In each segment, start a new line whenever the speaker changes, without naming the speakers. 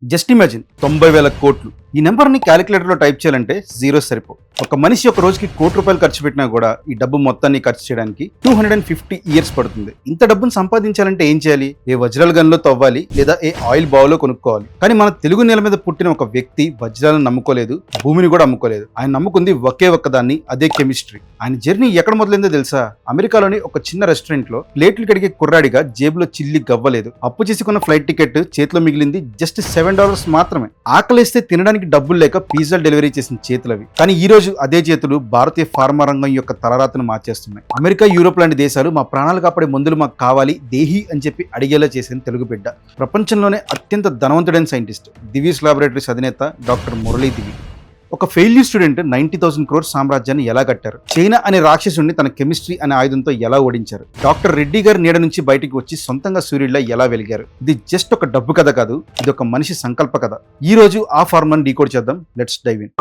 Just imagine 90,000 కోట్లు. ఈ నెంబర్ని క్యాలిక్యులేటర్లో టైప్ చేయాలంటే జీరో సరిపో. ఒక మనిషి ఒక రోజుకి ₹1,00,00,000 ఖర్చు పెట్టినా కూడా ఈ డబ్బు మొత్తాన్ని ఖర్చు చేయడానికి 250 ఇయర్స్ పడుతుంది. ఇంత డబ్బును సంపాదించాలంటే ఏం చేయాలి? ఏ వజ్రాల గన్లో తవ్వాలి లేదా ఏ ఆయిల్ బావులో కొనుక్కోవాలి. కానీ మన తెలుగు నేల మీద పుట్టిన ఒక వ్యక్తి వజ్రాలను నమ్ముకోలేదు, భూమిని కూడా అమ్ముకోలేదు. ఆయన నమ్ముకుంది ఒకే ఒక్కదాన్ని, అదే కెమిస్ట్రీ. ఆయన జర్నీ ఎక్కడ మొదలైందో తెలుసా? అమెరికాలోని ఒక చిన్న రెస్టారెంట్ లో ప్లేట్లు కడిగే కుర్రాడిగా జేబులో చిల్లి గవ్వలేదు. అప్పు చేసుకున్న ఫ్లైట్ టికెట్ చేతిలో మిగిలింది జస్ట్ $7 మాత్రమే. ఆకలిస్తే తినడానికి డబ్బులు లేక పిజ్జా డెలివరీ చేసిన చేతులవి. కానీ ఈ రోజు అదే చేతులు భారతీయ ఫార్మా రంగం యొక్క తలరాతను మార్చేస్తున్నాయి. అమెరికా, యూరోప్ లాంటి దేశాలు మా ప్రాణాలు కాపాడే మందులు మాకు కావాలి దేహి అని చెప్పి అడిగేలా చేసిన తెలుగు బిడ్డ, ప్రపంచంలోనే అత్యంత ధనవంతుడైన సైంటిస్ట్, దివీస్ లాబొరేటరీస్ అధినేత డాక్టర్ మురళీ దివి. ఒక ఫెయిల్యూర్ స్టూడెంట్ 90,000 crores సామ్రాజ్యాన్ని ఎలా కట్టారు? చైనా అనే రాక్షసుడిని తన కెమిస్ట్రీ అనే ఆయుధంతో ఎలా ఓడించారు? డాక్టర్ రెడ్డి గారి నీడ నుంచి బయటికి వచ్చి సొంతంగా సూర్యుడిలా ఎలా వెలిగారు? ఇది జస్ట్ ఒక డబ్బు కథ కాదు, ఇది ఒక మనిషి సంకల్ప కథ. ఈ రోజు ఆ ఫార్ములాని డీకోడ్ చేద్దాం. Let's dive in.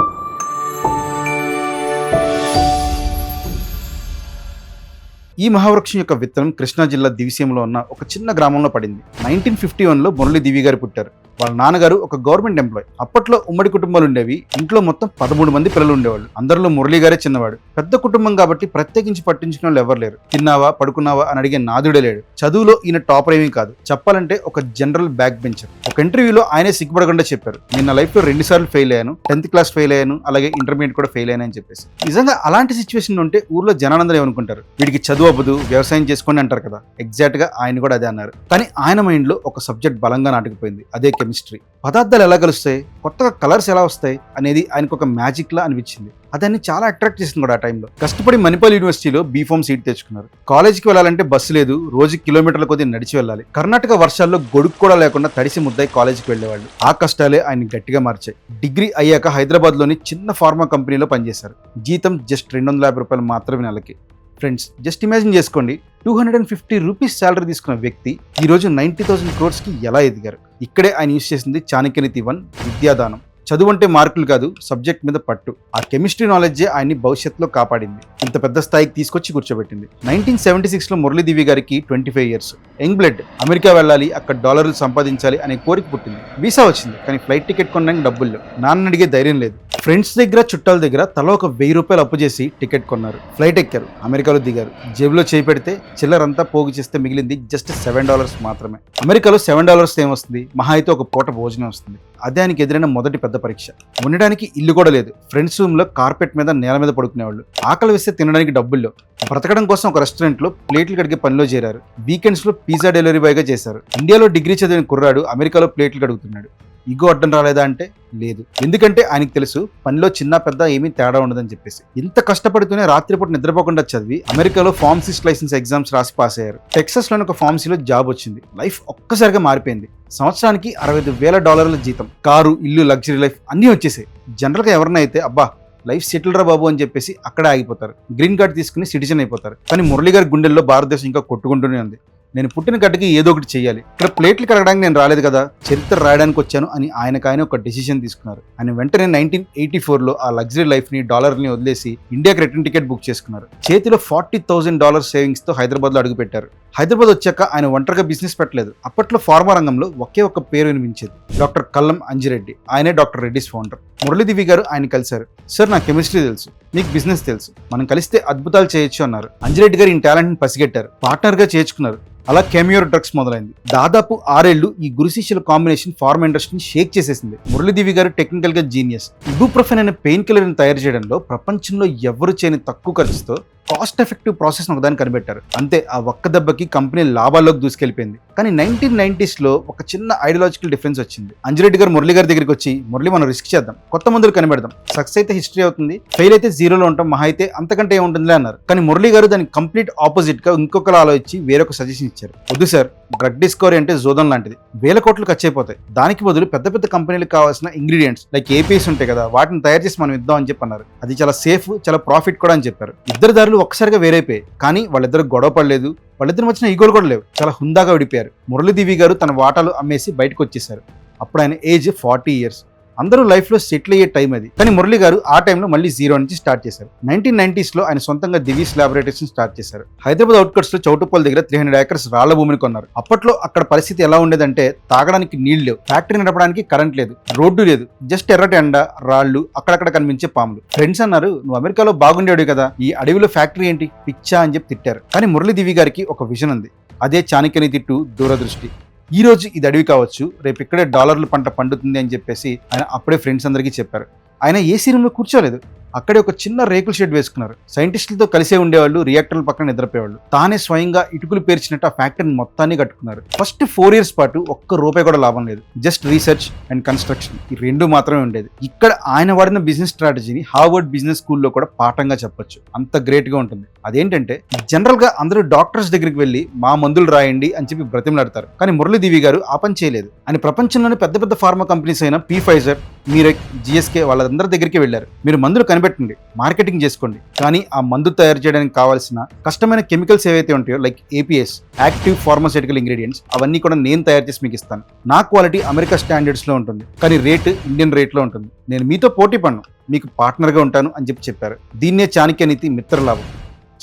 ఈ మహావృక్షం యొక్క విత్తనం కృష్ణా జిల్లా దివిసీమలో ఉన్న ఒక చిన్న గ్రామంలో పడింది. 1951లో మురళీ దివి గారు పుట్టారు. వాళ్ళ నాన్నగారు ఒక గవర్నమెంట్ ఎంప్లాయ్. అప్పట్లో ఉమ్మడి కుటుంబాలు ఉండేవి. ఇంట్లో మొత్తం 13 మంది పిల్లలు ఉండేవాళ్ళు. అందరిలో మురళీ గారే చిన్నవాడు. పెద్ద కుటుంబం కాబట్టి ప్రత్యేకించి పట్టించుకునే వాళ్ళు ఎవరు లేరు. తిన్నావా పడుకున్నావా అని అడిగే నాదుడే లేడు. చదువులో ఈయన టాపర్ ఏమీ కాదు, చెప్పాలంటే ఒక జనరల్ బ్యాక్ బెంచర్. ఒక ఇంటర్వ్యూలో ఆయనే సిగ్గుపడకుండా చెప్పారు, నేను నా లైఫ్ లో 2 సార్లు ఫెయిల్ అయ్యాను, 10th క్లాస్ ఫెయిల్ అయ్యాను, అలాగే ఇంటర్మీడియట్ కూడా ఫెయిల్ అయ్యాను అని చెప్పేసి. నిజంగా అలాంటి సిచ్యువేషన్ ఉంటే ఊర్లో జనానందరూ ఏమనుకుంటారు? వీడికి చదువు అవ్వదు, వ్యవసాయం చేసుకోండి అంటారు కదా. ఎగ్జాక్ట్ గా ఆయన కూడా అదే అన్నారు. కానీ ఆయన మైండ్ లో ఒక సబ్జెక్ట్ బలంగా నాటుకుపోయింది, అదే కెమిస్ట్రీ. పదార్థాలు ఎలా కలుస్తాయి, కొత్తగా కలర్స్ ఎలా వస్తాయి అనేది ఆయనకు ఒక మ్యాజిక్ లా అనిపించింది. అదాన్ని చాలా అట్రాక్ట్ చేసింది కూడా. ఆ టైంలో కష్టపడి మణిపాల్ యూనివర్సిటీలో బీఫామ్ సీట్ తెచ్చుకున్నారు. కాలేజీకి వెళ్ళాలంటే బస్సు లేదు, రోజు కిలోమీటర్ల కొద్ది నడిచి వెళ్ళాలి. కర్ణాటక వర్షాల్లో గొడుగు కూడా లేకుండా తడిసి ముద్దాయి కాలేజీకి వెళ్లేవాళ్ళు. ఆ కష్టాలే ఆయన గట్టిగా మార్చాయి. డిగ్రీ అయ్యాక హైదరాబాద్ లోని చిన్న ఫార్మా కంపెనీలో పనిచేశారు. జీతం జస్ట్ ₹250 మాత్రమే నెలకి. ఫ్రెండ్స్, జస్ట్ ఇమాజిన్ చేసుకోండి, 250 రూపీస్ శాలరీ తీసుకున్న వ్యక్తి ఈ రోజు 90,000 crores కి ఎలా ఎదిగారు? ఇక్కడే ఆయన యూజ్ చేసింది చాణక్యనీతి 1, విద్యాదానం. చదువు అంటే మార్కులు కాదు, సబ్జెక్ట్ మీద పట్టు. ఆ కెమిస్ట్రీ నాలెడ్జే ఆయన్ని భవిష్యత్తులో కాపాడింది, ఇంత పెద్ద స్థాయికి తీసుకొచ్చి కూర్చోబెట్టింది. 1976లో మురళీ దివి గారికి 25 years. Young blood. అమెరికా వెళ్ళాలి, అక్కడ డాలర్లు సంపాదించాలి అనే కోరిక పుట్టింది. వీసా వచ్చింది, కానీ ఫ్లైట్ టికెట్ కొనడానికి డబ్బులు లేవు. నాన్న అడిగే ధైర్యం లేదు. ఫ్రెండ్స్ దగ్గర, చుట్టాల దగ్గర తల ఒక ₹1,000 అప్పు చేసి టికెట్ కొన్నారు. ఫ్లైట్ ఎక్కారు, అమెరికాలో దిగారు. జేబులో చేయి పెడితే చిల్లరంతా పోగు చేస్తే మిగిలింది జస్ట్ $7 మాత్రమే. అమెరికాలో $7 ఏమొస్తుంది? మహా అయితే ఒక పూట భోజనం వస్తుంది. అదే ఆయనకి ఎదురైన మొదటి పెద్ద పరీక్ష. ఉండడానికి ఇల్లు కూడా లేదు. ఫ్రెండ్స్ రూమ్ లో కార్పెట్ మీద, నేల మీద పడుకునేవాళ్ళు. ఆకలి వేస్తే తినడానికి డబ్బుల్లో. బ్రతకడం కోసం ఒక రెస్టారెంట్ లో ప్లేట్లు కడిగే పనిలో చేరారు. వీకెండ్స్ లో పిజ్జా డెలివరీ బాయ్ గా చేశారు. ఇండియాలో డిగ్రీ చదివిన కుర్రాడు అమెరికాలో ప్లేట్లు కడుగుతున్నాడు. ఇగో అడ్డం రాలేదా అంటే లేదు. ఎందుకంటే ఆయనకు తెలుసు పనిలో చిన్న పెద్ద ఏమీ తేడా ఉండదని చెప్పేసి. ఇంత కష్టపడుతూనే రాత్రిపూట నిద్రపోకుండా చదివి అమెరికాలో ఫార్మసిస్ట్ లైసెన్స్ ఎగ్జామ్స్ రాసి పాస్ అయ్యారు. టెక్సస్ లోని ఒక ఫార్మసీలో జాబ్ వచ్చింది. లైఫ్ ఒక్కసారిగా మారిపోయింది. సంవత్సరానికి $65,000 జీతం, కారు, ఇల్లు, లగ్జరీ లైఫ్ అన్నీ వచ్చేసాయి. జనరల్ గా ఎవరన్నా అయితే అబ్బా లైఫ్ సెటిల్ రా బాబు అని చెప్పేసి అక్కడే ఆగిపోతారు. గ్రీన్ కార్డ్ తీసుకుని సిటిజన్ అయిపోతారు. కానీ మురళీ గారి గుండెల్లో భారతదేశం ఇంకా కొట్టుకుంటూనే ఉంది. నేను పుట్టిన గడ్డకి ఏదో ఒకటి చేయాలి, ఇక్కడ ప్లేట్లు కడగడానికి నేను రాలేదు కదా, చరిత్ర రాయడానికి వచ్చాను అని ఆయన ఒక డెసిషన్ తీసుకున్నారు. ఆయన వెంటనే 1984లో ఆ లగ్జరీ లైఫ్ ని, డాలర్ని వదిలేసి ఇండియాకి రిటర్న్ టికెట్ బుక్ చేసుకున్నారు. చేతిలో $40,000 సేవింగ్స్ తో హైదరాబాద్ లో అడుగుపెట్టారు. హైదరాబాద్ వచ్చాక ఆయన ఒంటరిగా బిజినెస్ పెట్టలేదు. అప్పట్లో ఫార్మా రంగంలో ఒకే ఒక్క పేరు వినిపించేది, డాక్టర్ కల్లం అంజిరెడ్డి. ఆయనే డాక్టర్ రెడ్డిస్ ఫౌండర్. మురళీ దివి గారు ఆయన కలిశారు. సార్, నాకు కెమిస్ట్రీ తెలుసు, మీకు బిజినెస్ తెలుసు, మనం కలిస్తే అద్భుతాలు చేయొచ్చు అన్నారు. అంజిరెడ్డి గారు ఈ టాలెంట్ ని పసిగట్టారు, పార్ట్నర్ గా చేర్చుకున్నారు. అలా కెమియోర్ డ్రగ్స్ మొదలైంది. దాదాపు 6 ఏళ్లు ఈ గురు శిష్యుల కాంబినేషన్ ఫార్మా ఇండస్ట్రీని షేక్ చేసేసింది. మురళీ దివి గారు టెక్నికల్ గా జీనియస్. ఇబుప్రోఫెన్ అనే పెయిన్ కిల్లర్ ని తయారు చేయడంలో ప్రపంచంలో ఎవరు చేయని తక్కువ ఖర్చుతో కాస్ట్ ఎఫెక్టివ్ ప్రాసెస్ ఒకదాన్ని కనిపెట్టారు. అంతే, ఆ ఒక్క దెబ్బకి కంపెనీ లాభాల్లోకి దూసుకెళ్లిపోయింది. కానీ 1990sలో ఒక చిన్న ఐడియాలజికల్ డిఫరెన్స్ వచ్చింది. అంజిరెడ్డి గారు మురళీ గారి దగ్గరికి వచ్చి, మురళీ మనం రిస్క్ చేద్దాం, కొత్త మందులు కనిపెడదాం, సక్సెస్ అయితే హిస్టరీ అవుతుంది, ఫెయిల్ అయితే జీరోలో ఉంటాం, మహా అయితే అంతకంటే ఏముంటుందిలే అన్నారు. కానీ మురళీ గారు దానికి కంప్లీట్ ఆపోజిట్ గా ఇంకొకలా ఆలోచించి వేరొక సజెషన్ ఇచ్చారు. వద్దు సార్, డ్రగ్ డిస్కవరీ అంటే జోదం లాంటిది, వేల కోట్లు ఖర్చు అయిపోతాయి. దానికి బదులు పెద్ద పెద్ద కంపెనీలకు కావాల్సిన ఇంగ్రీడియంట్స్ లైక్ ఏపీఎస్ ఉంటాయి కదా, వాటిని తయారు చేసి మనం ఇద్దాం అని చెప్పి అన్నారు. అది చాలా సేఫ్, చాలా ప్రాఫిట్ కూడా అని చెప్పారు. ఇద్దరు దారులు ఒక్కసారిగా వేరైపోయాయి. కానీ వాళ్ళిద్దరు గొడవ పడలేదు, వాళ్ళిద్దరు వచ్చిన ఈగోలు కూడా లేవు, చాలా హుందాగా విడిపోయారు. మురళీ దివి గారు తన వాటాలు అమ్మేసి బయటకు వచ్చేసారు. అప్పుడు ఆయన ఏజ్ 40 years. అందరూ లైఫ్ లో సెటిల్ అయ్యే టైం అది. కానీ మురళి గారు ఆ టైంలో మళ్ళీ జీరో నుంచి స్టార్ట్ చేశారు. 1990s లో ఆయన సొంతంగా దివీస్ ల్యాబొరేటరీస్ స్టార్ట్ చేశారు. హైదరాబాద్ అవుట్కట్స్ లో చౌటుప్పల్ దగ్గర 300 acres రాళ్ల భూమిని కొన్నారు. అప్పట్లో అక్కడ పరిస్థితి ఎలా ఉండేదంటే తాగడానికి నీళ్లు లేవు, ఫ్యాక్టరీ నడపడానికి కరెంట్ లేదు, రోడ్డు లేదు, జస్ట్ ఎర్రటి ఎండ, రాళ్లు, అక్కడక్కడ కనిపించే పాములు. ఫ్రెండ్స్ అన్నారు, నువ్వు అమెరికాలో బాగుండేవాడు కదా, ఈ అడవిలో ఫ్యాక్టరీ ఏంటి, పిచ్చా అని చెప్పి తిట్టారు. కానీ మురళి దివి గారికి ఒక విజన్ ఉంది. అదే చాణక్యనీతి 2 దూరదృష్టి. ఈ రోజు ఇది అడవి కావచ్చు, రేపు ఇక్కడే డాలర్ల పంట పండుతుంది అని చెప్పేసి ఆయన అప్పుడే ఫ్రెండ్స్ అందరికీ చెప్పారు. ఆయన ఏసీ రూమ్ లో కూర్చోలేదు, అక్కడే ఒక చిన్న రేకుల షెడ్ వేసుకున్నారు. సైంటిస్టులతో కలిసే ఉండేవాళ్ళు, రియాక్టర్ల పక్కన నిద్రపోయేవాళ్ళు. తానే స్వయంగా ఇటుకలు పేర్చినట్టు ఆ ఫ్యాక్టరీని మొత్తాన్ని కట్టుకున్నారు. ఫస్ట్ 4 years పాటు ఒక్క రూపాయి కూడా లాభం లేదు, జస్ట్ రీసెర్చ్ అండ్ కన్స్ట్రక్షన్, ఈ రెండు మాత్రమే ఉండేది. ఇక్కడ ఆయన వాడిన బిజినెస్ స్ట్రాటజీని హార్వర్డ్ బిజినెస్ స్కూల్లో కూడా పాఠంగా చెప్పొచ్చు, అంత గ్రేట్ గా ఉంటుంది. అదేంటంటే జనరల్ గా అందరూ డాక్టర్స్ దగ్గరికి వెళ్ళి మా మందులు రాయండి అని చెప్పి బ్రతిమలాడతారు. కానీ మురళి దివి గారు ఆ పని చేయలేదు. ఆయన ప్రపంచంలోని పెద్ద పెద్ద ఫార్మా కంపెనీస్ అయిన Pfizer, మీరెక్, GSK వాళ్ళందరి దగ్గరికి వెళ్ళారు. మీరు మందులు కనిపెట్టండి, మార్కెటింగ్ చేసుకోండి, కానీ ఆ మందు తయారు చేయడానికి కావాల్సిన కష్టమైన కెమికల్స్ ఏవైతే ఉంటాయో like APS, active pharmaceutical ingredients, అవన్నీ కూడా నేను తయారు చేసి మీకు ఇస్తాను. నా క్వాలిటీ అమెరికా స్టాండర్డ్స్ లో ఉంటుంది, కానీ రేటు ఇండియన్ రేట్లో ఉంటుంది. నేను మీతో పోటీ పడను, మీకు పార్ట్నర్గా ఉంటాను అని చెప్పారు. దీన్నే చాణక్యనీతి మిత్రలాభం,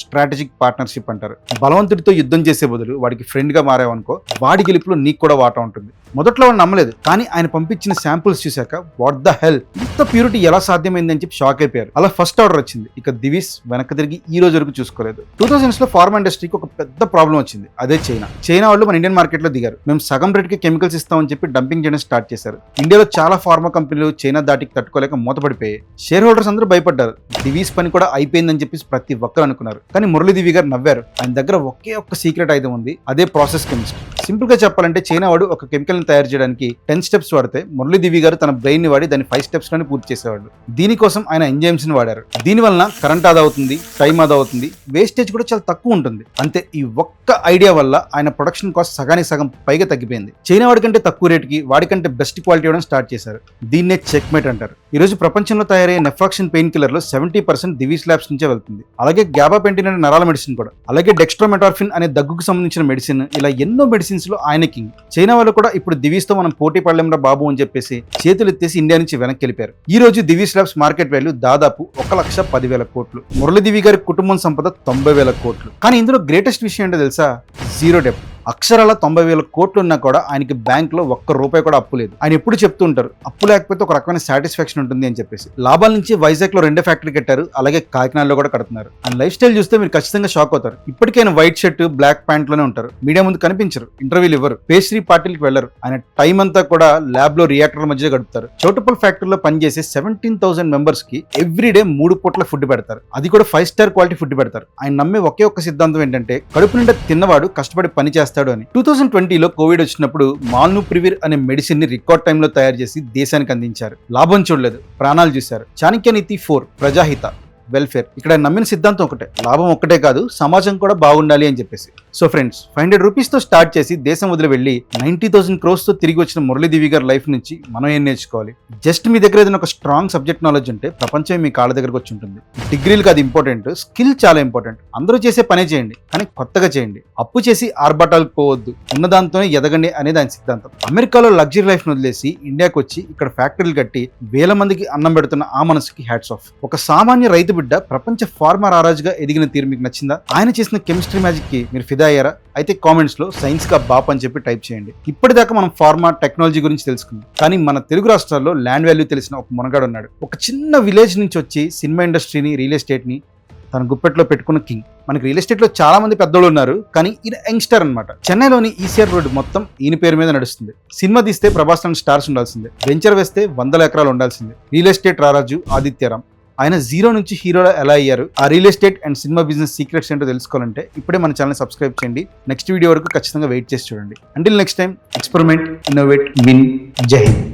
స్ట్రాటజిక్ పార్ట్నర్షిప్ అంటారు. బలవంతుడితో యుద్ధం చేసే బదులు వాడికి ఫ్రెండ్ గా మారావనుకో, వాడి గెలుపులో నీకు కూడా వాటా ఉంటుంది. మొదట్లో వాడు నమ్మలేదు, కానీ ఆయన పంపించిన శాంపుల్స్ చూశాక వాట్ ద హెల్, ఇంత ప్యూరిటీ ఎలా సాధ్యమైందని చెప్పి షాక్ అయిపోయారు. అలా ఫస్ట్ ఆర్డర్ వచ్చింది. ఇక దివీస్ వెనక్కి తిరిగి ఈ రోజు వరకు చూసుకోలేదు. 2000s లో ఫార్మా ఇండస్ట్రీకి ఒక పెద్ద ప్రాబ్లం వచ్చింది, అదే చైనా వాళ్ళు మన ఇండియన్ మార్కెట్ లో దిగారు. మేము సగం రేట్ కి కెమికల్స్ ఇస్తామని చెప్పి డంపింగ్ చేయడం స్టార్ట్ చేశారు. ఇండియాలో చాలా ఫార్మా కంపెనీలు చైనా దాటికి తట్టుకోలేక మూతపడిపోయాయి. షేర్ హోల్డర్స్ అందరూ భయపడ్డారు. దివీస్ పని కూడా అయిపోయిందని చెప్పి ప్రతి ఒక్కరు అనుకున్నారు. కానీ మురళి దివి గారు నవ్వారు. ఆయన దగ్గర ఒకే ఒక్క సీక్రెట్ ఆయుధం ఉంది, అదే ప్రాసెస్ కెమిస్ట్రీ. సింపుల్ గా చెప్పాలంటే చైనా వాడు ఒక కెమికల్ ని తయారు చేయడానికి 10 steps వాడితే మురళి దివి గారు తన బ్రెయిన్ ని వాడి దాన్ని 5 steps లోనే పూర్తి చేసేవాడు. దీనికోసం ఆయన ఎంజైమ్స్ ని వాడారు. దీని వలన కరెంట్ ఆదా అవుతుంది, టైం ఆదా అవుతుంది, వేస్టేజ్ కూడా చాలా తక్కువ ఉంటుంది. అంతే, ఈ ఒక్క ఐడియా వల్ల ఆయన ప్రొడక్షన్ కాస్ట్ సగానికి సగం పైగా తగ్గిపోయింది. చైనా వాడికంటే తక్కువ రేటుకి వాడికంటే బెస్ట్ క్వాలిటీ ఇవ్వడం స్టార్ట్ చేశారు. దీన్నే చెక్మేట్ అంటారు. ఈ రోజు ప్రపంచంలో తయారయ్యే నెఫ్రాక్సిన్ పెయిన్ కిల్లర్ లో 70% దివీస్ ల్యాబ్స్ నుంచే వెళ్తుంది. అలాగే గ్యాబాపెంటిన్ అనే నరాల మెడిసిన్ కూడా, అలాగే డెక్స్ట్రోమెటార్ఫిన్ అనే దగ్గుకు సంబంధించిన మెడిసిన్, ఇలా ఎన్నో మెడిసిన్స్ లో ఆయన కింగ్. చైనా వాళ్ళు కూడా ఇప్పుడు దివీస్ తో మనం పోటీ పడలేంరా బాబు అని చెప్పేసి చేతులు ఎత్తేసి ఇండియా నుంచి వెనక్కి వెళ్ళిపోయారు. ఈ రోజు దివీస్ ల్యాబ్స్ మార్కెట్ వాల్యూ దాదాపు 1,10,000 కోట్లు. మురళి దివి గారి కుటుంబం సంపద 90,000 కోట్లు. కానీ ఇందులో గ్రేటెస్ట్ విషయం ఏంటో తెలుసా? జీరో డెప్ట్. అక్షరాల 90,000 కోట్లు ఉన్నా కూడా ఆయనకి బ్యాంక్ లో ఒక్క రూపాయి కూడా అప్పు లేదు. ఆయన ఎప్పుడు చెప్తూ ఉంటారు, అప్పు లేకపోతే ఒక రకమైన సాటిస్ఫాక్షన్ ఉంటుంది అని చెప్పేసి. లాభాల నుంచి వైజాగ్ లో 2 ఫ్యాక్టరీ కట్టారు, అలాగే కాకినాడలో కూడా కడుతున్నారు. ఆయన లైఫ్ స్టైల్ చూస్తే మీరు ఖచ్చితంగా షాక్ అవుతారు. ఇప్పటికీ ఆయన వైట్ షర్ట్, బ్లాక్ ప్యాంట్ లోనే ఉంటారు. మీడియా ముందు కనిపించరు, ఇంటర్వ్యూలు ఇవ్వరు, పేస్ట్రీ పార్టీలకు వెళ్లరు. ఆయన టైం అంతా కూడా ల్యాబ్ లో రియాక్టర్ల మధ్య గడుపుతారు. చౌటుప్పల్ ఫ్యాక్టరీలో పనిచేసే 17,000 మెంబర్స్ కి ఎవ్రీడే 3 పూట్ల ఫుడ్ పెడతారు. అది కూడా 5 star క్వాలిటీ ఫుడ్ పెడతారు. ఆయన నమ్మే ఒకే ఒక్క సిద్ధాంతం ఏంటంటే కడుపు నిండా తిన్నవాడు కష్టపడి పని చేస్తాడు అని. 2020లో కోవిడ్ వచ్చినప్పుడు మాల్నూప్రివిర్ అనే మెడిసిన్ ని రికార్డ్ టైంలో తయారు చేసి దేశానికి అందించారు. లాభం చూడలేదు, ప్రాణాలు చూశారు. చాణక్యనీతి 4 ప్రజాహిత, వెల్ఫేర్. ఇక్కడ నమ్మిన సిద్ధాంతం ఒకటే, లాభం ఒక్కటే కాదు సమాజం కూడా బాగుండాలి అని చెప్పేసి. సో ఫ్రెండ్స్, 500 రూపీస్ తో స్టార్ట్ చేసి దేశం వదిలి వెళ్ళి 90,000 crores తో తిరిగి వచ్చిన మురళి దివి గారి లైఫ్ నుంచి మనం ఏం నేర్చుకోవాలి? జస్ట్ మీ దగ్గర ఏదైనా ఒక స్ట్రాంగ్ సబ్జెక్ట్ నాలెడ్జ్ ఉంటే ప్రపంచం మీ కాళ్ళ దగ్గరకు వచ్చి ఉంటుంది. డిగ్రీలకు అది ఇంపార్టెంట్, స్కిల్ చాలా ఇంపార్టెంట్. అందరూ చేసే పనే చేయండి, కానీ కొత్తగా చేయండి. అప్పు చేసి ఆర్భాటాలకు పోవద్దు, ఉన్నదాంతోనే ఎదగండి అనేది ఆయన సిద్ధాంతం. అమెరికాలో లగ్జరీ లైఫ్ ను వదిలేసి ఇండియాకి వచ్చి ఇక్కడ ఫ్యాక్టరీలు కట్టి వేల మందికి అన్నం పెడుతున్న ఆ మనసుకి హ్యాట్స్ ఆఫ్. ఒక సామాన్య రైతు బిడ్డ ప్రపంచ ఫార్మా రారాజుగా ఎదిగిన తీరు మీకు నచ్చిందా? ఆయన చేసిన కెమిస్ట్రీ మ్యాజిక్ కి మీరు ఫిదా అయ్యారా? అయితే కామెంట్స్ లో సైన్స్ కా బాప్ అని చెప్పి టైప్ చేయండి. ఇప్పటిదాకా మనం ఫార్మా టెక్నాలజీ గురించి తెలుసుకున్నాం, కానీ మన తెలుగు రాష్ట్రాల్లో ల్యాండ్ వాల్యూ తెలిసిన ఒక మునగాడు ఉన్నాడు. ఒక చిన్న విలేజ్ నుంచి వచ్చి సినిమా ఇండస్ట్రీని, రియల్ ఎస్టేట్ ని తన గుప్పెట్లో పెట్టుకున్న కింగ్. మనకి రియల్ ఎస్టేట్ లో చాలా మంది పెద్దోళ్ళు ఉన్నారు, కానీ ఈయన యంగ్స్టర్ అనమాట. చెన్నైలోని ఈసీఆర్ రోడ్ మొత్తం ఈయన పేరు మీద నడుస్తుంది. సినిమా తీస్తే ప్రభాస్ లాంటి స్టార్స్ ఉండాల్సిందే, వెంచర్ వేస్తే 100 ఎకరాలు ఉండాల్సిందే. రియల్ ఎస్టేట్ రారాజు ఆదిత్యరామ్. ఆయన జీరో నుంచి హీరోలా ఎలా అయ్యారు, ఆ real estate and cinema business secrets ఏంటో తెలుసుకోవాలంటే ఇప్పుడే మన ఛానల్ సబ్స్క్రైబ్ చేయండి. నెక్స్ట్ వీడియో వరకు ఖచ్చితంగా వెయిట్ చేసి చూడండి. Until next time, experiment, innovate, win. జై హింద్.